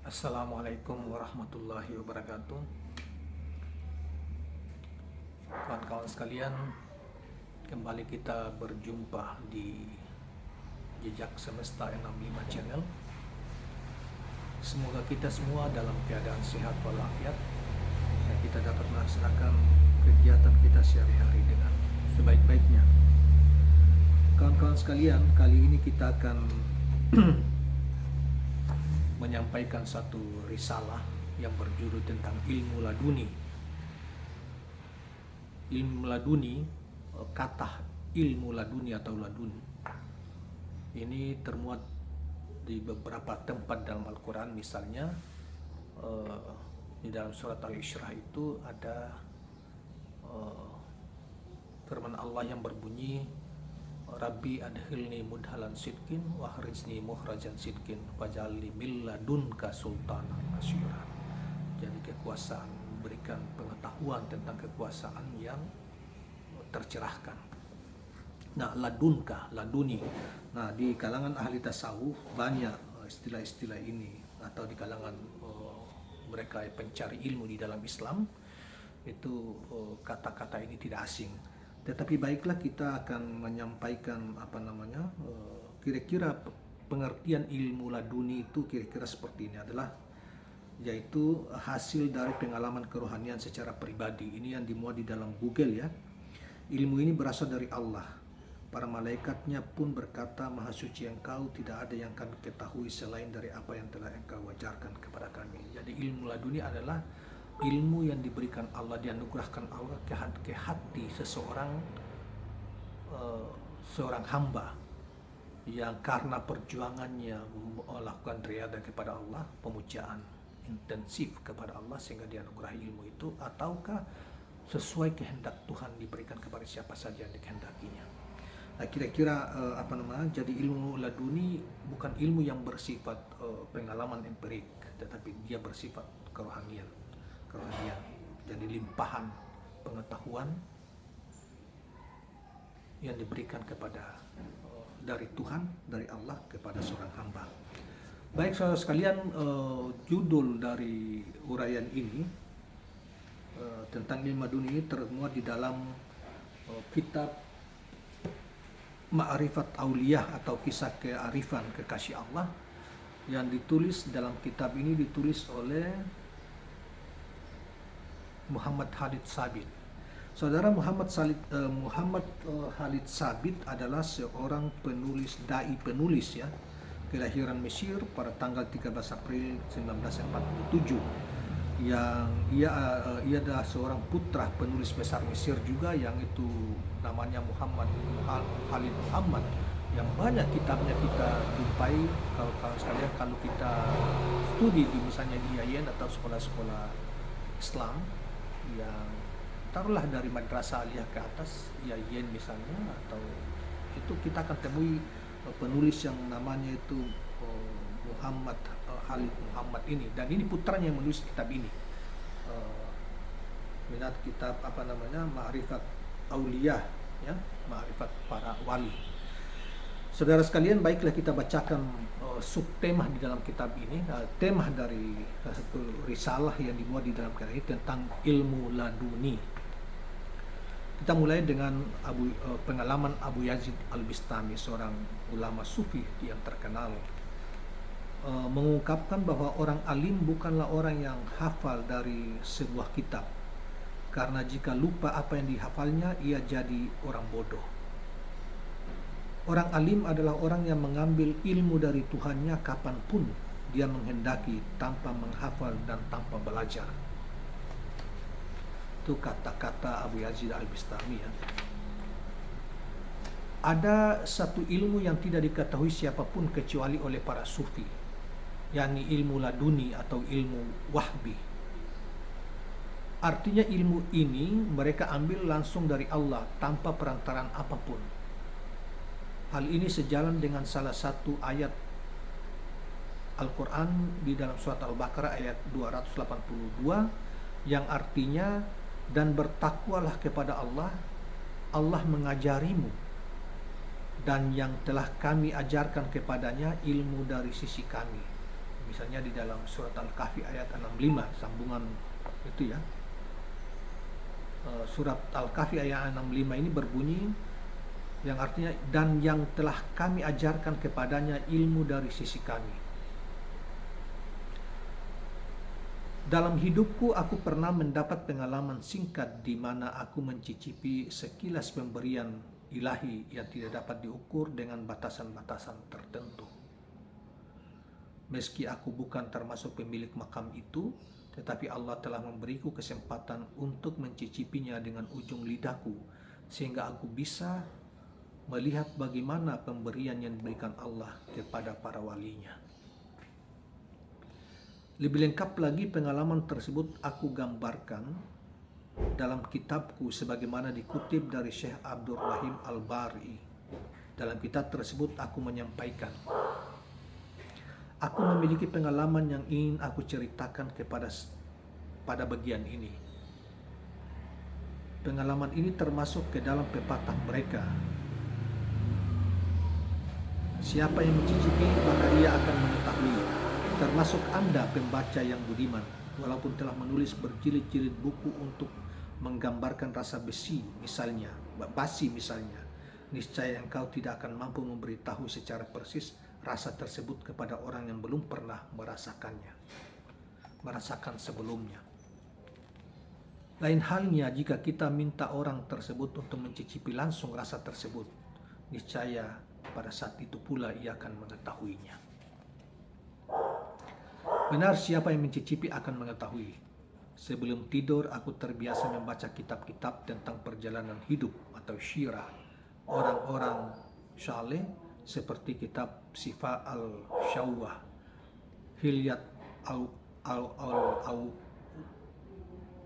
Assalamualaikum warahmatullahi wabarakatuh. Kawan-kawan sekalian, kembali kita berjumpa di Jejak Semesta 65 Channel. Semoga kita semua dalam keadaan sehat walafiat dan kita dapat melaksanakan kegiatan kita sehari-hari dengan sebaik-baiknya. Kawan-kawan sekalian, kali ini kita akan menyampaikan satu risalah yang berjudul tentang ilmu laduni. Ilmu laduni, kata ilmu laduni atau laduni ini termuat di beberapa tempat dalam Al-Quran. Misalnya di dalam surat Al-Isra itu ada firman Allah yang berbunyi, Rabbi adkhilni mudhalan sidkin wa akhrijni mukhrajan sidkin waj'alni min ladunka sultanan nasyira. Jadi kekuasaan, berikan pengetahuan tentang kekuasaan yang tercerahkan. Nah, ladunka, laduni. Nah, di kalangan ahli tasawuf banyak istilah-istilah ini, atau di kalangan mereka pencari ilmu di dalam Islam itu kata-kata ini tidak asing. Tetapi baiklah, kita akan menyampaikan kira-kira pengertian ilmu laduni itu kira-kira seperti ini adalah, yaitu hasil dari pengalaman kerohanian secara pribadi. Ini yang dimuat di dalam Google ya. Ilmu ini berasal dari Allah. Para malaikatnya pun berkata, Maha suci Engkau, tidak ada yang kami ketahui selain dari apa yang telah Engkau wajarkan kepada kami. Jadi ilmu laduni adalah ilmu yang diberikan Allah, dianugerahkan Allah ke hati seseorang, seorang hamba yang karena perjuangannya melakukan riadah kepada Allah, pemujaan intensif kepada Allah sehingga dianugerahi ilmu itu, ataukah sesuai kehendak Tuhan diberikan kepada siapa saja yang dikehendakinya. Nah, kira-kira jadi ilmu laduni bukan ilmu yang bersifat pengalaman empirik, tetapi dia bersifat kerohanian. Jadi limpahan pengetahuan yang diberikan kepada dari Tuhan, dari Allah kepada seorang hamba. Baik saudara sekalian, judul dari uraian ini tentang ilmu laduni ini termuat di dalam kitab Ma'rifat Auliyah atau kisah kearifan kekasih Allah, yang ditulis dalam kitab ini ditulis oleh Muhammad Khalid Sabit. Saudara, Muhammad Khalid Sabit adalah seorang penulis ya, kelahiran Mesir pada tanggal 13 April 1947. Yang ia adalah seorang putra penulis besar Mesir juga, yang itu namanya Muhammad Khalid Muhammad, yang banyak kitabnya kita jumpai kalau sekalian kalau kita studi di misalnya di IAIN atau sekolah-sekolah Islam yang taruhlah dari madrasah aliyah ke atas, IAIN misalnya, atau itu kita akan temui penulis yang namanya itu Muhammad Khalid Muhammad ini, dan ini putranya yang menulis kitab ini, minat kitab Ma'rifat Auliyah ya, Ma'rifat para wali. Saudara sekalian, baiklah kita bacakan subtema di dalam kitab ini, tema dari satu risalah yang dimuat di dalam kitab ini tentang ilmu laduni. Kita mulai dengan pengalaman Abu Yazid Al-Bistami, seorang ulama sufi yang terkenal, mengungkapkan bahwa orang alim bukanlah orang yang hafal dari sebuah kitab, karena jika lupa apa yang dihafalnya, ia jadi orang bodoh. Orang alim adalah orang yang mengambil ilmu dari Tuhannya kapanpun dia menghendaki, tanpa menghafal dan tanpa belajar. Itu kata-kata Abu Yazid Al-Bistami ya. Ada satu ilmu yang tidak diketahui siapapun kecuali oleh para sufi, yakni ilmu laduni atau ilmu wahbi. Artinya ilmu ini mereka ambil langsung dari Allah tanpa perantaraan apapun. Hal ini sejalan dengan salah satu ayat Al-Quran di dalam surat Al-Baqarah ayat 282, yang artinya, dan bertakwalah kepada Allah, Allah mengajarimu, dan yang telah kami ajarkan kepadanya ilmu dari sisi kami, Misalnya di dalam surat Al-Kahfi ayat 65, sambungan itu ya. Surat Al-Kahfi ayat 65 ini berbunyi yang artinya, dan yang telah kami ajarkan kepadanya ilmu dari sisi kami. Dalam hidupku aku pernah mendapat pengalaman singkat di mana aku mencicipi sekilas pemberian ilahi yang tidak dapat diukur dengan batasan-batasan tertentu. Meski aku bukan termasuk pemilik makam itu, tetapi Allah telah memberiku kesempatan untuk mencicipinya dengan ujung lidahku, sehingga aku bisa melihat bagaimana pemberian yang diberikan Allah kepada para walinya. Lebih lengkap lagi pengalaman tersebut aku gambarkan dalam kitabku sebagaimana dikutip dari Syekh Abdul Rahim Al-Bari. Dalam kitab tersebut aku menyampaikan, aku memiliki pengalaman yang ingin aku ceritakan pada bagian ini. Pengalaman ini termasuk ke dalam pepatah mereka, siapa yang mencicipi maka ia akan mengetahui. Termasuk Anda pembaca yang budiman, walaupun telah menulis berjilid-jilid buku untuk menggambarkan rasa basi misalnya, niscaya engkau tidak akan mampu memberitahu secara persis rasa tersebut kepada orang yang belum pernah merasakan sebelumnya. Lain halnya jika kita minta orang tersebut untuk mencicipi langsung rasa tersebut, niscaya pada saat itu pula ia akan mengetahuinya. Benar, siapa yang mencicipi akan mengetahui. Sebelum tidur aku terbiasa membaca kitab-kitab tentang perjalanan hidup atau syirah orang-orang saleh seperti kitab Sifa al-Syawwah, Hilyat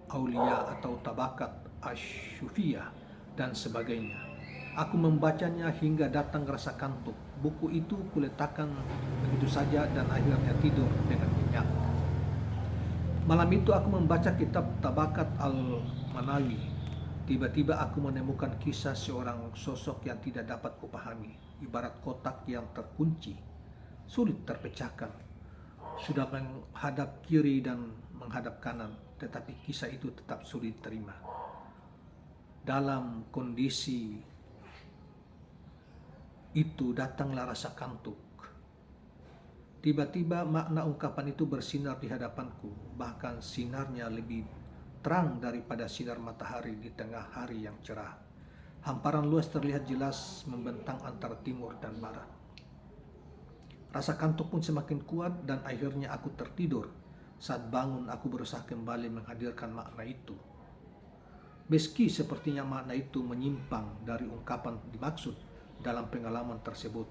Aulia atau Tabakat Asy-Syufiyah dan sebagainya. Aku membacanya hingga datang rasa kantuk. Buku itu kuletakkan begitu saja dan akhirnya tidur dengan nyenyak. Malam itu aku membaca kitab Tabakat Al-Manawi. Tiba-tiba aku menemukan kisah seorang sosok yang tidak dapat kupahami, ibarat kotak yang terkunci, sulit terpecahkan. Sudah menghadap kiri dan menghadap kanan, tetapi kisah itu tetap sulit diterima. Dalam kondisi itu datanglah rasa kantuk. Tiba-tiba makna ungkapan itu bersinar di hadapanku, bahkan sinarnya lebih terang daripada sinar matahari di tengah hari yang cerah. Hamparan luas terlihat jelas membentang antara timur dan barat. Rasa kantuk pun semakin kuat dan akhirnya aku tertidur. Saat bangun aku berusaha kembali menghadirkan makna itu. Meski sepertinya makna itu menyimpang dari ungkapan dimaksud dalam pengalaman tersebut,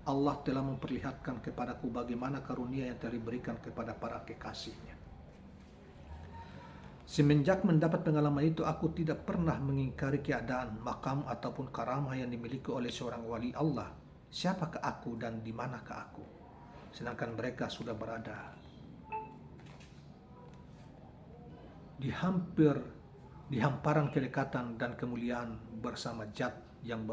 Allah telah memperlihatkan kepadaku bagaimana karunia yang telah diberikan kepada para kekasihnya. Semenjak mendapat pengalaman itu, aku tidak pernah mengingkari keadaan, makam ataupun karamah yang dimiliki oleh seorang wali Allah. Siapakah aku dan di manakah aku? Sedangkan mereka sudah berada di hamparan kedekatan dan kemuliaan bersama Zat yang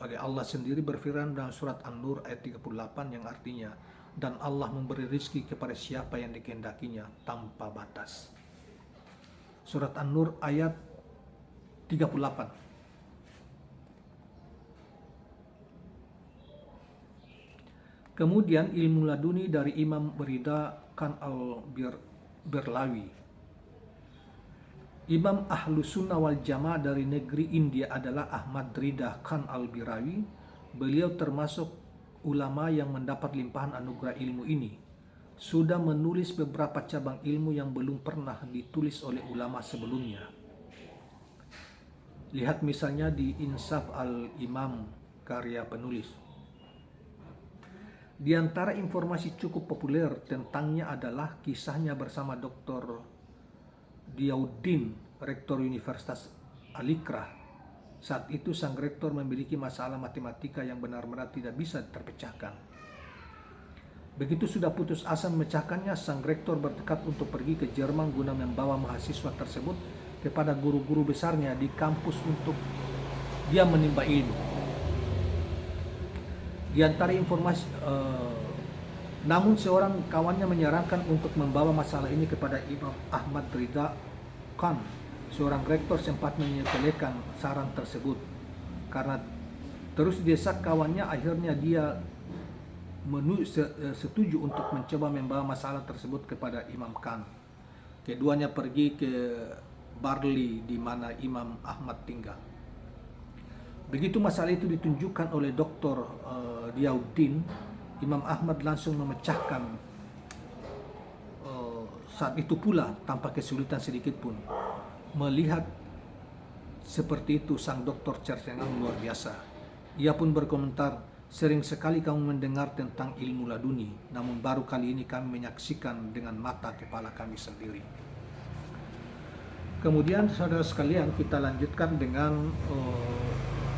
oleh Allah sendiri berfirman dalam surat An-Nur ayat 38 yang artinya, dan Allah memberi rizki kepada siapa yang dikehendakinya tanpa batas. Surat An-Nur ayat 38. Kemudian ilmu laduni dari Imam Rida Khan al-Birlawi. Imam Ahlus Sunnah wal Jamaah dari negeri India adalah Ahmad Rida Khan al-Birawi. Beliau termasuk ulama yang mendapat limpahan anugerah ilmu ini. Sudah menulis beberapa cabang ilmu yang belum pernah ditulis oleh ulama sebelumnya. Lihat misalnya di Insaf al-Imam karya penulis. Di antara informasi cukup populer tentangnya adalah kisahnya bersama Dr. Diauddin, rektor Universitas Al-Ikrah. Saat itu sang rektor memiliki masalah matematika yang benar-benar tidak bisa terpecahkan. Begitu sudah putus asa memecahkannya, sang rektor bertekad untuk pergi ke Jerman guna membawa mahasiswa tersebut kepada guru-guru besarnya di kampus untuk dia menimba ilmu. Di antara Namun seorang kawannya menyarankan untuk membawa masalah ini kepada Imam Ahmad Ridha Khan. Seorang rektor sempat menyepelekan saran tersebut. Karena terus didesak kawannya, akhirnya dia setuju untuk mencoba membawa masalah tersebut kepada Imam Khan. Keduanya pergi ke Barli di mana Imam Ahmad tinggal. Begitu masalah itu ditunjukkan oleh Dr. Diauddin, Imam Ahmad langsung memecahkan saat itu pula tanpa kesulitan sedikit pun. Melihat seperti itu, sang dokter cercengang luar biasa. Ia pun berkomentar, sering sekali kamu mendengar tentang ilmu laduni, namun baru kali ini kami menyaksikan dengan mata kepala kami sendiri. Kemudian saudara sekalian, kita lanjutkan dengan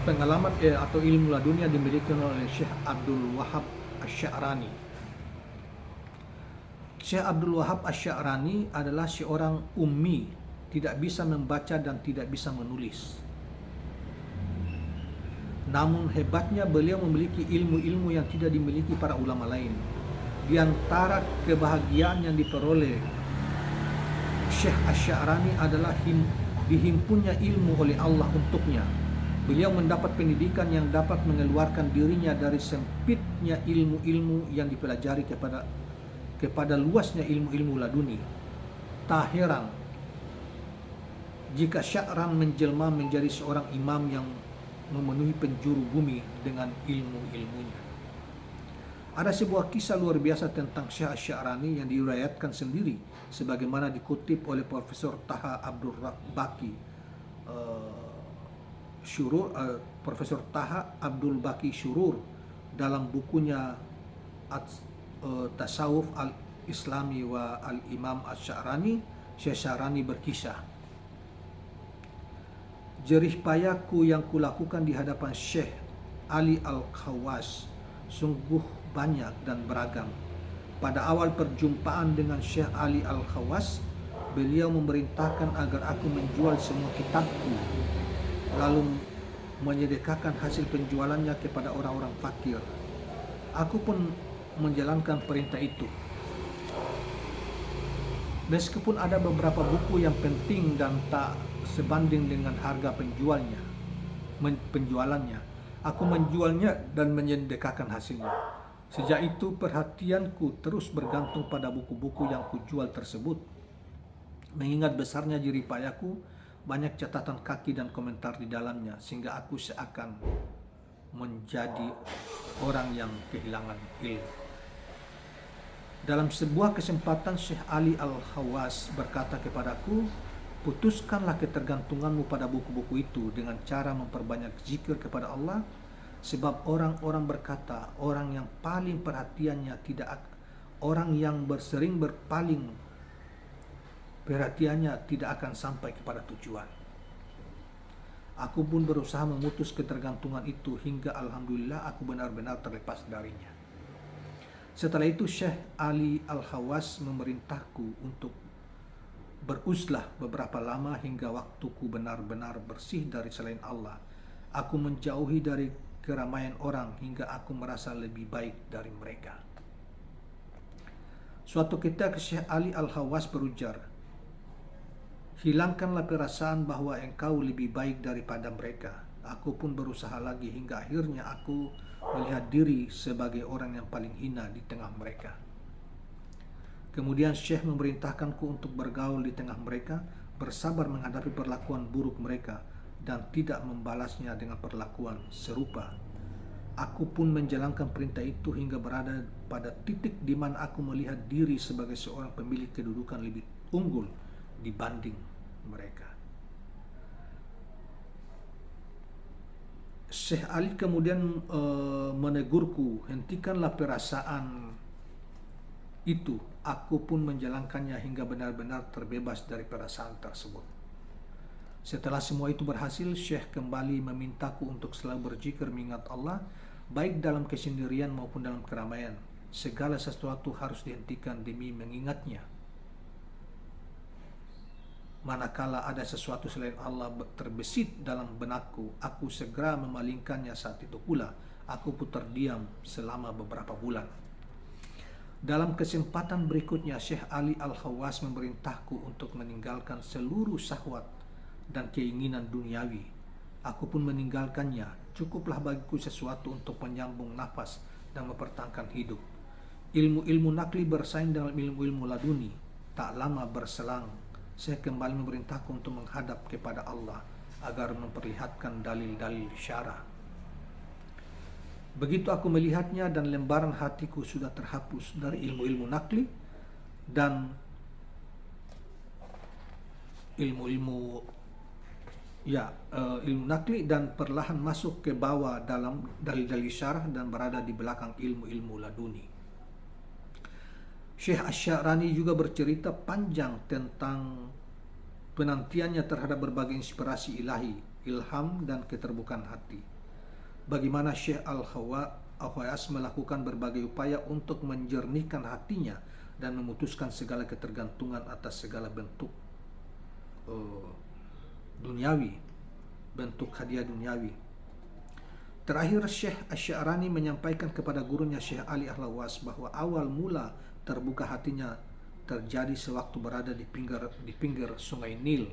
pengalaman atau ilmu laduni yang dimiliki oleh Syekh Abdul Wahab Asy-Sya'rani. Syekh Abdul Wahab Asy-Sya'rani adalah seorang ummi, tidak bisa membaca dan tidak bisa menulis. Namun hebatnya beliau memiliki ilmu-ilmu yang tidak dimiliki para ulama lain. Di antara kebahagiaan yang diperoleh Syekh Asy-Sya'rani adalah dihimpunnya ilmu oleh Allah untuknya. Beliau mendapat pendidikan yang dapat mengeluarkan dirinya dari sempitnya ilmu-ilmu yang dipelajari kepada luasnya ilmu-ilmu laduni. Tak heran jika Sya'ran menjelma menjadi seorang imam yang memenuhi penjuru bumi dengan ilmu-ilmunya. Ada sebuah kisah luar biasa tentang Syekh Asy-Sya'rani yang diriwayatkan sendiri sebagaimana dikutip oleh Profesor Taha Abdul Baqi Profesor Taha Abdul Baqi Syurur dalam bukunya Tasawuf al-Islami wa al-Imam Asy-Sya'rani. Syekh Sya'rani berkisah, jerih payahku yang kulakukan di hadapan Syekh Ali Al-Khawas sungguh banyak dan beragam. Pada awal perjumpaan dengan Syekh Ali Al-Khawas, beliau memerintahkan agar aku menjual semua kitabku, lalu menyedekahkan hasil penjualannya kepada orang-orang fakir. Aku pun menjalankan perintah itu. Meskipun ada beberapa buku yang penting dan tak sebanding dengan harga penjualannya, aku menjualnya dan menyedekahkan hasilnya. Sejak itu perhatianku terus bergantung pada buku-buku yang kujual tersebut. Mengingat besarnya jerih payahku, banyak catatan kaki dan komentar di dalamnya, sehingga aku seakan menjadi orang yang kehilangan ilmu. Dalam sebuah kesempatan, Syekh Ali Al-Khawas berkata kepadaku, putuskanlah ketergantunganmu pada buku-buku itu dengan cara memperbanyak zikir kepada Allah, sebab orang-orang berkata, orang yang paling perhatiannya orang yang bersering berpaling perhatiannya tidak akan sampai kepada tujuan. Aku pun berusaha memutus ketergantungan itu hingga alhamdulillah aku benar-benar terlepas darinya. Setelah itu Syekh Ali Al-Khawas memerintahku untuk beruzlah beberapa lama hingga waktuku benar-benar bersih dari selain Allah. Aku menjauhi dari keramaian orang hingga aku merasa lebih baik dari mereka. Suatu ketika Syekh Ali Al-Khawas berujar, hilangkanlah perasaan bahwa engkau lebih baik daripada mereka. Aku pun berusaha lagi hingga akhirnya aku melihat diri sebagai orang yang paling hina di tengah mereka. Kemudian Syekh memerintahkanku untuk bergaul di tengah mereka, bersabar menghadapi perlakuan buruk mereka, dan tidak membalasnya dengan perlakuan serupa. Aku pun menjalankan perintah itu hingga berada pada titik di mana aku melihat diri sebagai seorang pemilik kedudukan lebih unggul dibanding mereka. Syekh Ali kemudian menegurku, hentikanlah perasaan itu. Aku pun menjalankannya hingga benar-benar terbebas dari perasaan tersebut. Setelah semua itu berhasil, Syekh kembali memintaku untuk selalu berzikir mengingat Allah, baik dalam kesendirian maupun dalam keramaian. Segala sesuatu harus dihentikan demi mengingatnya. Manakala ada sesuatu selain Allah terbesit dalam benakku, aku segera memalingkannya. Saat itu pula aku pun terdiam selama beberapa bulan. Dalam kesempatan berikutnya, Syekh Ali Al-Khawas memerintahku untuk meninggalkan seluruh syahwat dan keinginan duniawi. Aku pun meninggalkannya. Cukuplah bagiku sesuatu untuk menyambung nafas dan mempertahankan hidup. Ilmu-ilmu nakli bersaing dengan ilmu-ilmu laduni. Tak lama berselang, saya kembali memerintahku untuk menghadap kepada Allah agar memperlihatkan dalil-dalil syarah. Begitu aku melihatnya dan lembaran hatiku sudah terhapus dari ilmu-ilmu nakli dan ilmu nakli dan perlahan masuk ke bawah dalam dalil-dalil syarah dan berada di belakang ilmu-ilmu laduni. Syekh Asy-Sya'rani juga bercerita panjang tentang penantiannya terhadap berbagai inspirasi ilahi, ilham dan keterbukaan hati. Bagaimana Syekh Al-Khawas melakukan berbagai upaya untuk menjernihkan hatinya dan memutuskan segala ketergantungan atas segala bentuk duniawi, bentuk hadiah duniawi. Terakhir, Syekh Asy-Sya'rani menyampaikan kepada gurunya Syekh Ali Al-Khawas bahwa awal mula terbuka hatinya terjadi sewaktu berada di pinggir sungai Nil,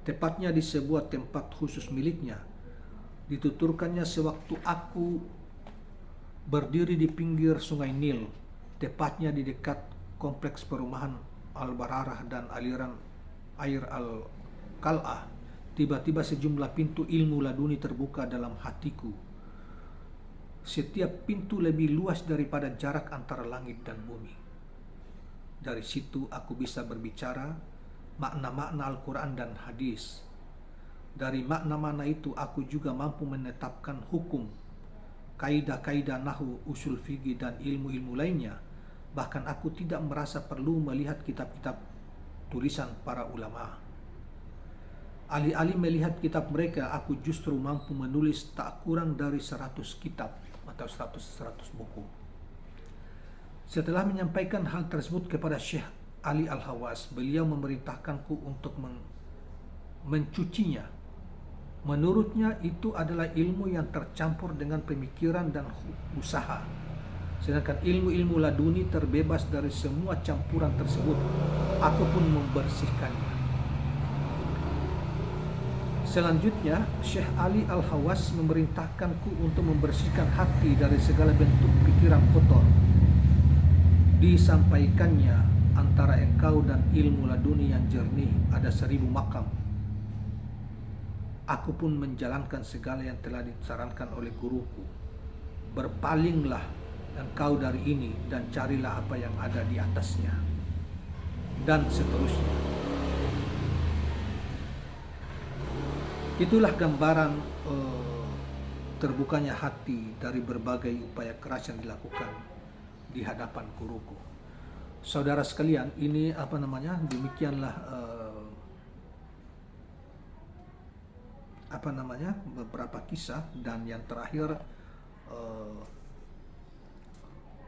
tepatnya di sebuah tempat khusus miliknya. Dituturkannya sewaktu aku berdiri di pinggir sungai Nil, tepatnya di dekat kompleks perumahan Al-Bararah dan aliran air Al-Qal'ah. Tiba-tiba sejumlah pintu ilmu laduni terbuka dalam hatiku. Setiap pintu lebih luas daripada jarak antara langit dan bumi. Dari situ aku bisa berbicara makna-makna Al-Quran dan hadis. Dari makna-makna itu aku juga mampu menetapkan hukum, kaidah-kaidah nahwu, usul fikih dan ilmu-ilmu lainnya. Bahkan aku tidak merasa perlu melihat kitab-kitab tulisan para ulama. Alih-alih melihat kitab mereka, aku justru mampu menulis tak kurang dari 100 kitab atau 100 buku. Setelah menyampaikan hal tersebut kepada Syekh Ali Al-Khawas, beliau memerintahkanku untuk mencucinya. Menurutnya itu adalah ilmu yang tercampur dengan pemikiran dan usaha. Sedangkan ilmu-ilmu laduni terbebas dari semua campuran tersebut. Aku pun membersihkannya. Selanjutnya, Syekh Ali Al-Khawas memerintahkanku untuk membersihkan hati dari segala bentuk pikiran kotor. Disampaikannya, antara engkau dan ilmu laduni yang jernih ada 1000 makam. Aku pun menjalankan segala yang telah disarankan oleh guruku. Berpalinglah engkau dari ini dan carilah apa yang ada di atasnya, dan seterusnya. Itulah gambaran terbukanya hati dari berbagai upaya keras yang dilakukan di hadapan guruku. Saudara sekalian, ini demikianlah beberapa kisah. Dan yang terakhir,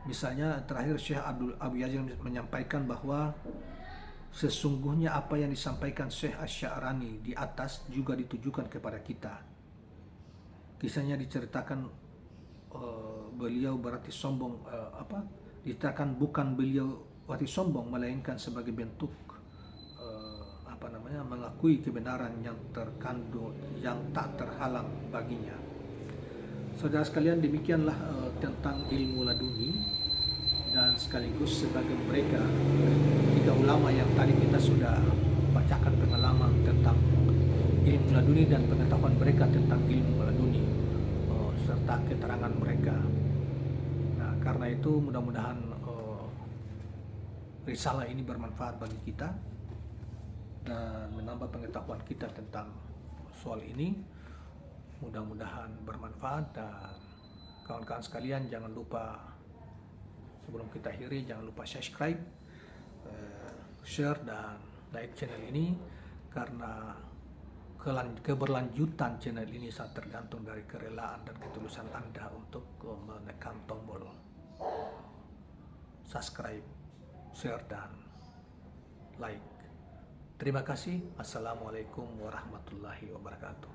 misalnya terakhir Syekh Abu Yazid menyampaikan bahwa sesungguhnya apa yang disampaikan Syekh Asy-Sya'rani di atas juga ditujukan kepada kita. Kisahnya diceritakan beliau berarti sombong, diceritakan bukan beliau berarti sombong, melainkan sebagai bentuk mengakui kebenaran yang terkandung, yang tak terhalang baginya. Saudara sekalian, demikianlah tentang ilmu laduni. Dan sekaligus sebagai mereka tiga ulama yang tadi kita sudah bacakan pengalaman tentang ilmu laduni dan pengetahuan mereka tentang ilmu laduni serta keterangan mereka. Nah, karena itu mudah-mudahan risalah ini bermanfaat bagi kita dan menambah pengetahuan kita tentang soal ini. Mudah-mudahan bermanfaat, dan kawan-kawan sekalian jangan lupa, sebelum kita akhiri, jangan lupa subscribe, share, dan like channel ini, karena keberlanjutan channel ini sangat tergantung dari kerelaan dan ketulusan Anda untuk menekan tombol subscribe, share, dan like. Terima kasih. Assalamualaikum warahmatullahi wabarakatuh.